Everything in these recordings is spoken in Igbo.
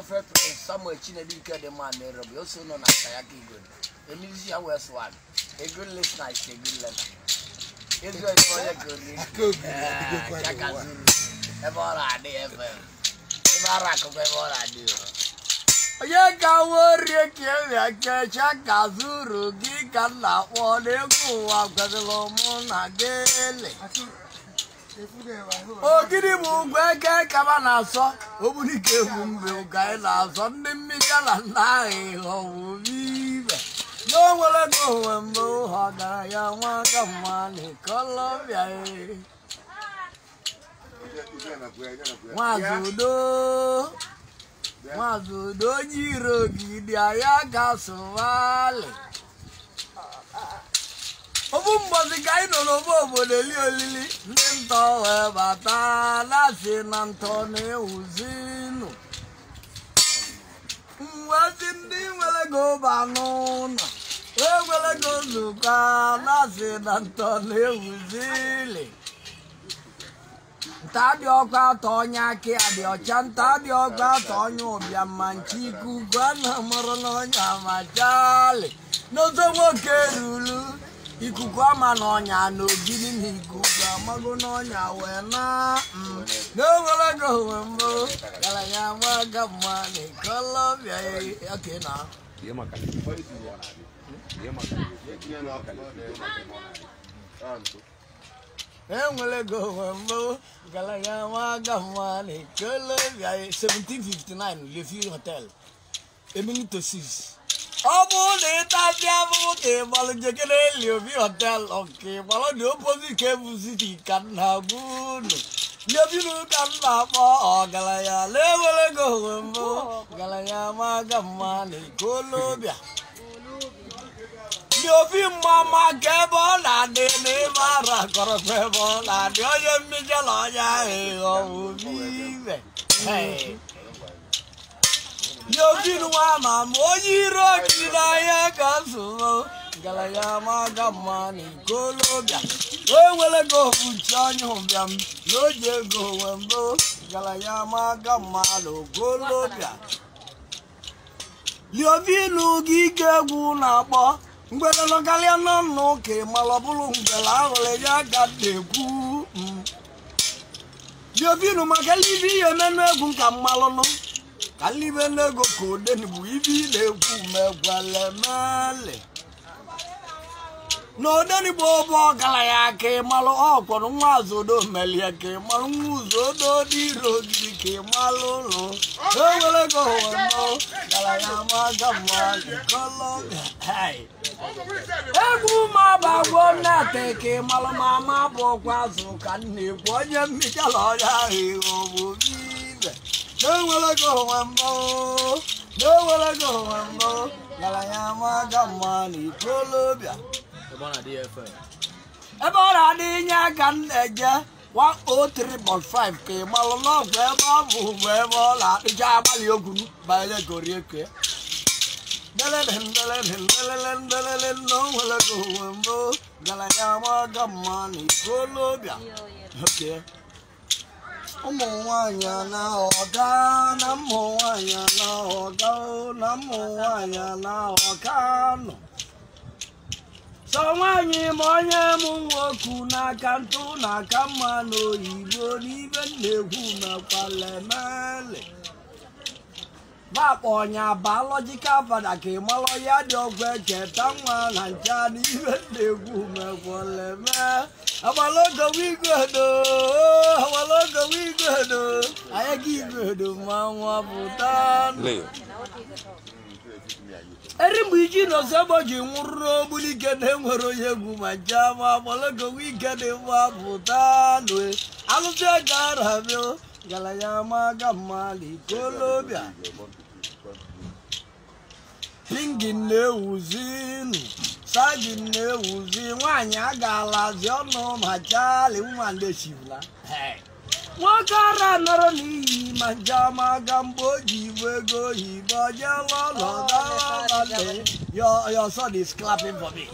Prophet Samuel Chinedike the man there you also know na Sayaki good. The musician West One. A good listener is a good learner. Israel is all a good listener. Chakazuru. Ever I do ever. Ever I come ever I do. Ye ka worry ke ya ke Chakazuru gi kan la wo de ku wa ka lo mo na gele. O gidi mu gwe ke kama na so obuni ke gumbe ga na so ndi mi kala na e ho vive no wala go mbo ha da ya wa kama ni Colombia e Mazudo jiro gidi aya ga so wale Obumbozi kai no no bobo de liolili nto e bata la sinantone uzinu Mwazindi wele go banona wele go zuka la sinantone uzili Tadi okwa tonya ke adi ochanta di okwa tonyo bia manchiku gwana morono nyama jale no zo wokerulu Ikuku ama n'ọnya n'ogidi n'ikuku amago n'ọnya wee na n'owere go mbo gara ya maga mma ni Colombia okay na enwere go mbo gara ya maga mma ni Colombia 1759 Le Vieux Hotel Emily to 6 Obu tabia buke balu jekele Le Vieux Hotel okay balu di opposite Kebu City kan habunu Le Vieux kan ba galaya lewele go mbo galaya magama ni Colombia Le Vieux mama kebo la de ne mara koro kebo la de oye mi jalo ya e o vive hey Yo vino ama moyiro kidaya kaso galaya magama ni Colombia wele go fuchanyo biam no je go wembo galaya magama lo Colombia Yo vino gige gu na bo ngwele no galia no no ke malobulu ngela wele ya gadeku Yo vino magali bi emenu egu kamalo no Kalibe nego kode ni buibi de kume gwale male No deni bobo galaya ke malo okwo nwa zodo melie ke malo nguzodo di rogi ke malo no Ewele go no galaya magama Colombia hey Egu ma bagwo na te ke malo mama bokwa zo kan ni kwonye mi jalo ya e obo vive No wala go mambo, galaya magama ni Colombia. Ebona DFM. Ebona di nya kan eja 103.5 ke malolo gbe la ja bali ogun ba le gorieke. Dele no wala go mambo, galaya magama ni Colombia. Okay. Omuwanya na oga na muwanya na oga na muwanya na okano Sawanyi monye muwoku na kantu na kamano ibo nibe nehu na palemele Baponya biological father ke malo ya di ogwe chetangwa na ncha nibe nehu na palemele Awalogo we go. I give you the mama putan. Erimiji no saboji muro bulike demoro yegu majama. Awalogo we get the mama putan. Aluja garabyo galayama gamali Colombia. Pingine uzinu. Sajine uzi wanya gala ziono majali umande shivla. Hey. Wakara Naroni, Manjama Gambo, Jiwego, Hibajala, your son is clapping for me.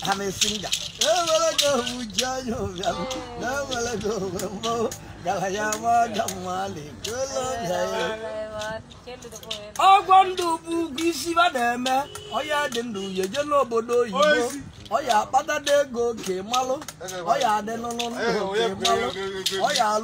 I'm a singer. Never go, never go, Galayama, Gamali, I want to see what them. Oh, yeah, didn't do you know, Bodo, you know. Oh, yeah, but they go, Kemalo. Oh, yeah, they don't know. Oh, yeah.